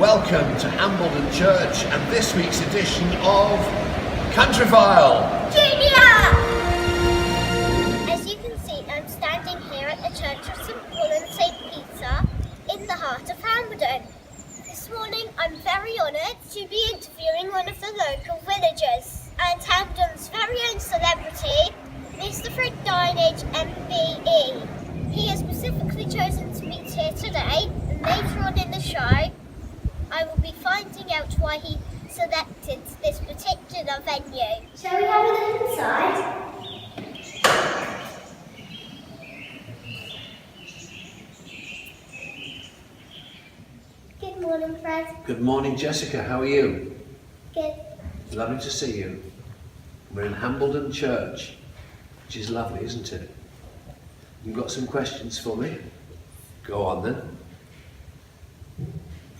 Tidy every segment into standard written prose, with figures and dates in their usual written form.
welcome to Hambledon Church and this week's edition of Countryfile. Junior! As you can see, I'm standing here at the Church of St Paul and St Peter in the heart of Hambledon. This morning I'm very honoured to be interviewing one of the local villagers and Hambledon's very own celebrity, Mr Fred Dinenage MBE. He has specifically chosen to meet here today, and later on in the show I will be finding out why he selected this particular venue. Shall we have a look inside? Good morning, Fred. Good morning, Jessica. How are you? Good. Lovely to see you. We're in Hambledon Church, which is lovely, isn't it? You've got some questions for me? Go on then.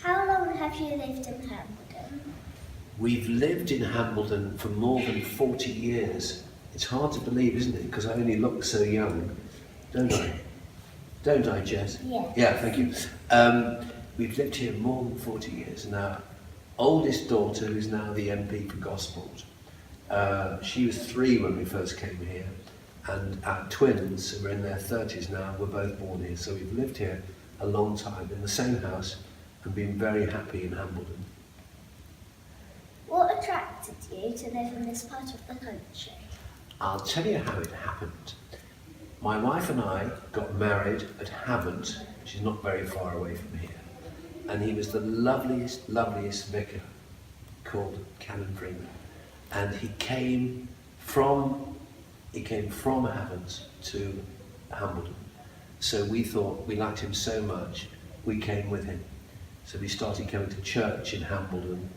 How long have you lived in Hambledon? We've lived in Hambledon for more than 40 years. It's hard to believe, isn't it? Because I only look so young, don't I? Don't I, Jess? Yes. Yeah, thank you. We've lived here more than 40 years, and our oldest daughter, who's now the MP for Gosport, she was 3 when we first came here, and our twins, who are in their 30s now, were both born here. So we've lived here a long time in the same house and been very happy in Hambledon. What attracted you to live in this part of the country? I'll tell you how it happened. My wife and I got married at Havant, which is not very far away from here, and he was the loveliest vicar called Canon Freeman, and he came from Havant to Hambledon. So we thought we liked him so much, we came with him. So we started coming to church in Hambledon,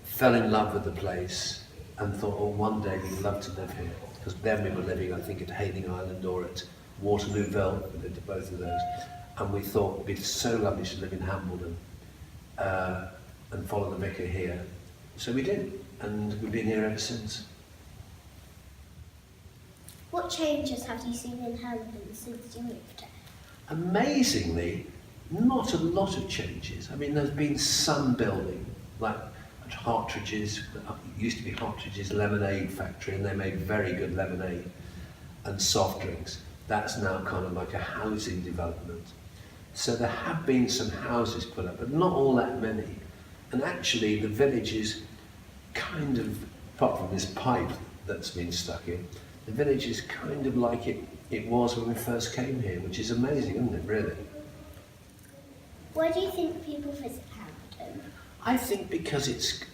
fell in love with the place, and thought, oh, one day we'd love to live here. Because then we were living, I think, at Hayling Island or at Waterlooville. We lived at both of those. And we thought it'd be so lovely to live in Hambledon and follow the vicar here. So we did, and we've been here ever since. What changes have you seen in Hambledon since you moved here? Amazingly, not a lot of changes. I mean, there's been some building, like at Hartridge's, it used to be Hartridge's lemonade factory, and they made very good lemonade and soft drinks. That's now kind of like a housing development. So there have been some houses put up, but not all that many. And actually the village is kind of, apart from this pipe that's been stuck in, the village is kind of like it was when we first came here, which is amazing, isn't it, really? Why do you think people visit Hambledon? I think because it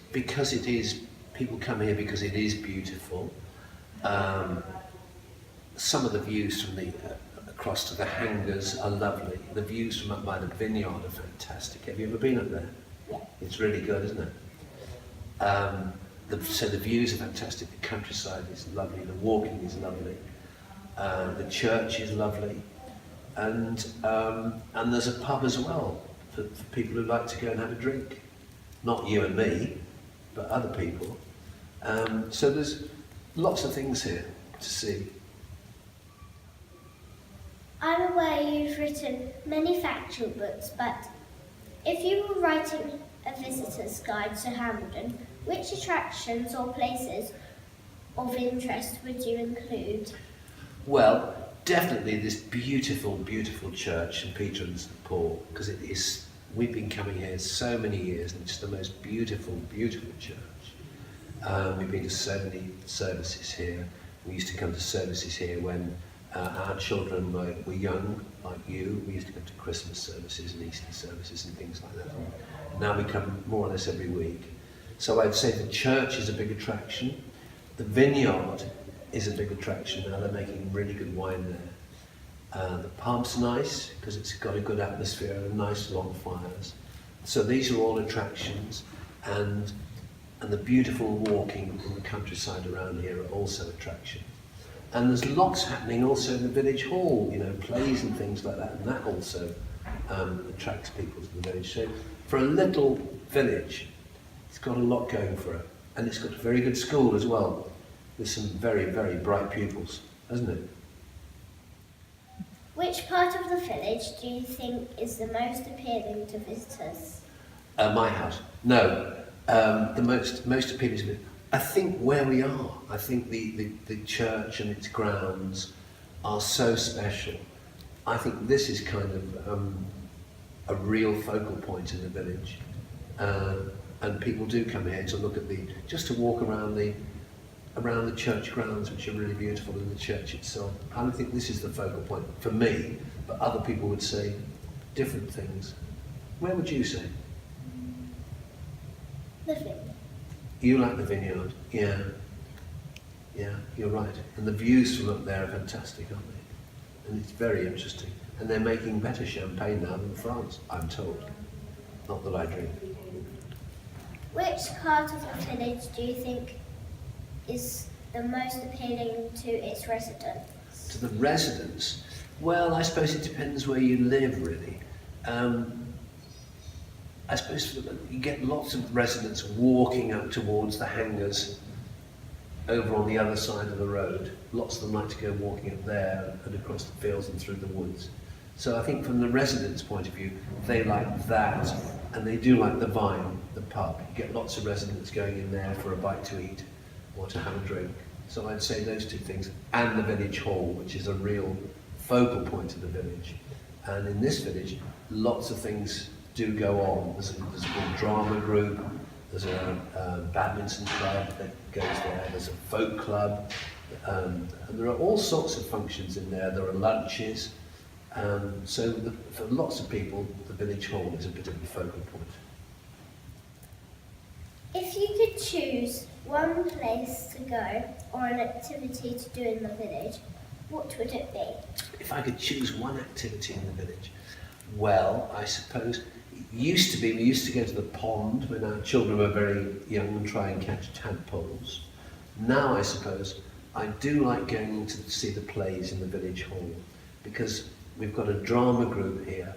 is, people come here because it is beautiful. Some of the views from the across to the hangars are lovely. The views from up by the vineyard are fantastic. Have you ever been up there? Yeah. It's really good, isn't it? So the views are fantastic. The countryside is lovely. The walking is lovely. The church is lovely, and there's a pub as well for people who like to go and have a drink. Not you and me, but other people. So there's lots of things here to see. I'm aware you've written many factual books, but if you were writing a visitor's guide to Hambledon, which attractions or places of interest would you include? Well, definitely this beautiful, beautiful church, St Peter and St Paul, because it is. We've been coming here so many years, and it's the most beautiful, beautiful church. We've been to so many services here. We used to come to services here when our children were young, like you. We used to come to Christmas services and Easter services and things like that. Now we come more or less every week. So I'd say the church is a big attraction. The vineyard is a big attraction. Now they're making really good wine there. The pub's nice because it's got a good atmosphere and nice long fires. So these are all attractions, and the beautiful walking in the countryside around here are also attractions. And there's lots happening also in the village hall, you know, plays and things like that, and that also attracts people to the village. So for a little village, it's got a lot going for it, and it's got a very good school as well, with some very, very bright pupils, hasn't it? Which part of the village do you think is the most appealing to visitors? My house. No. The most appealing to me, I think where we are. I think the church and its grounds are so special. I think this is kind of a real focal point in the village. And people do come here to look at just to walk around the church grounds, which are really beautiful, in the church itself. I don't think this is the focal point for me, but other people would say different things. Where would you say? The vineyard. You like the vineyard? Yeah. Yeah, you're right. And the views from up there are fantastic, aren't they? And it's very interesting. And they're making better champagne now than France, I'm told. Not that I drink. Which part of the village do you think is the most appealing to its residents? To the residents? Well, I suppose it depends where you live, really. I suppose you get lots of residents walking up towards the hangars over on the other side of the road. Lots of them like to go walking up there and across the fields and through the woods. So I think from the residents' point of view, they like that, and they do like the Vine, the pub. You get lots of residents going in there for a bite to eat or to have a drink. So I'd say those two things, and the village hall, which is a real focal point of the village. And in this village, lots of things do go on. There's a good drama group, there's a badminton club that goes there, there's a folk club, and there are all sorts of functions in there. There are lunches, so for lots of people, the village hall is a bit of a focal point. If you could choose one place to go or an activity to do in the village, what would it be? If I could choose one activity in the village, well, I suppose we used to go to the pond when our children were very young and try and catch tadpoles. Now I suppose I do like going to see the plays in the village hall, because we've got a drama group here,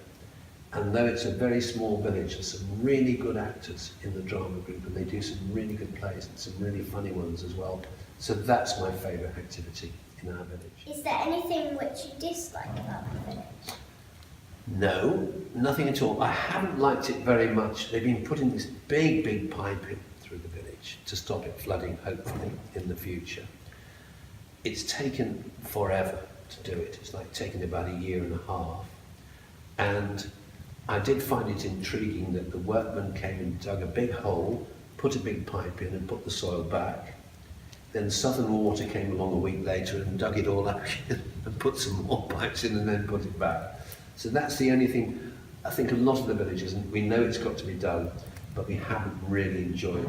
and though it's a very small village, there's some really good actors in the drama group, and they do some really good plays and some really funny ones as well. So that's my favourite activity in our village. Is there anything which you dislike about the village? No, nothing at all. I haven't liked it very much. They've been putting this big pipe in through the village to stop it flooding, hopefully, in the future. It's taken forever to do it. It's like taken about a year and a half. And I did find it intriguing that the workmen came and dug a big hole, put a big pipe in and put the soil back. Then Southern Water came along a week later and dug it all up and put some more pipes in and then put it back. So that's the only thing. I think a lot of the villages, and we know it's got to be done, but we haven't really enjoyed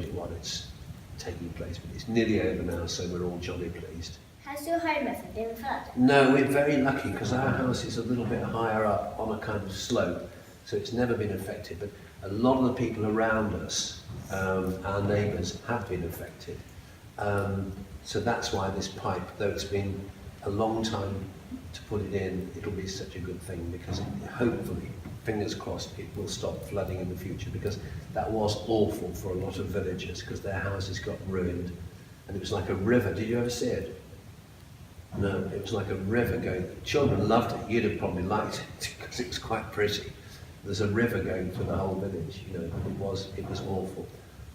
it while it's taking place. But it's nearly over now, so we're all jolly pleased. Has your home ever been flooded? No, we're very lucky because our house is a little bit higher up on a kind of slope, so it's never been affected. But a lot of the people around us, our neighbours, have been affected. So that's why this pipe, though it's been a long time to put it in, it'll be such a good thing, because hopefully, fingers crossed, it will stop flooding in the future, because that was awful for a lot of villagers, because their houses got ruined, and it was like a river. Did you ever see it? No, it was like a river going. Children loved it. You'd have probably liked it because it was quite pretty. There's a river going through the whole village. You know, it was awful.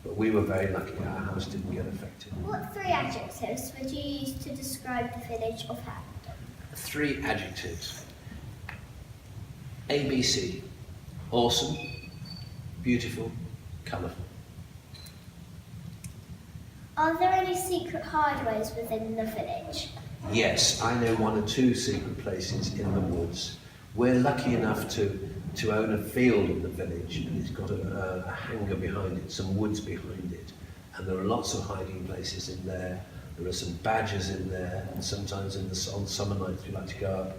But we were very lucky. Our house didn't get affected. What 3 adjectives would you use to describe the village of Hambledon? 3 adjectives. ABC. Awesome, beautiful, colourful. Are there any secret hideaways within the village? Yes, I know 1 or 2 secret places in the woods. We're lucky enough to own a field in the village, and it's got a hangar behind it, some woods behind it, and there are lots of hiding places in there. There are some badgers in there, and sometimes on summer nights we like to go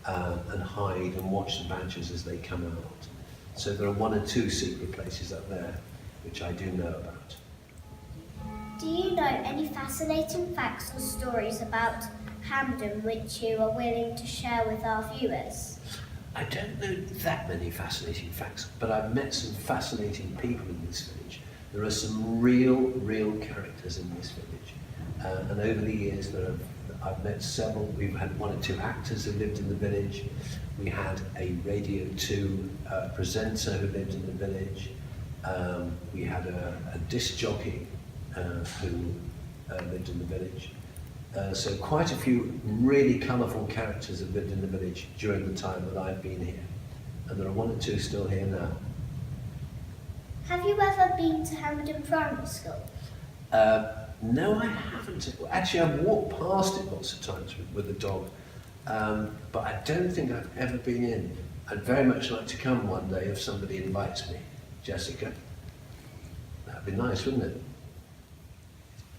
up and hide and watch the badgers as they come out. So there are 1 or 2 secret places up there, which I do know about. Do you know any fascinating facts or stories about Hambledon which you are willing to share with our viewers? I don't know that many fascinating facts, but I've met some fascinating people in this village. There are some real characters in this village. And over the years, I've met several. We've had 1 or 2 actors who lived in the village. We had a Radio 2 presenter who lived in the village. We had a disc jockey who lived in the village. So quite a few really colourful characters have lived in the village during the time that I've been here. And there are 1 or 2 still here now. Have you ever been to Hambledon Primary School? No, I haven't. Actually, I've walked past it lots of times with the dog, but I don't think I've ever been in. I'd very much like to come one day if somebody invites me. Jessica? That'd be nice, wouldn't it?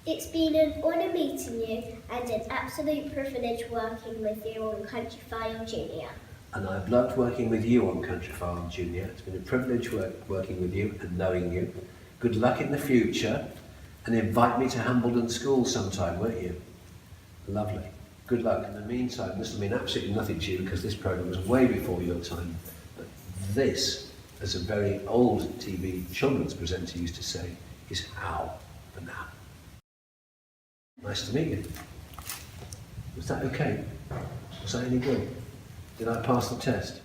It's been an honour meeting you and an absolute privilege working with you on Countryfile Junior. And I've loved working with you on Countryfile Junior. It's been a privilege working with you and knowing you. Good luck in the future, and invite me to Hambledon School sometime, won't you? Lovely. Good luck. In the meantime, this will mean absolutely nothing to you because this programme was way before your time. But this, as a very old TV children's presenter used to say, is how for now. Nice to meet you. Was that okay? Was that any good? Did I pass the test?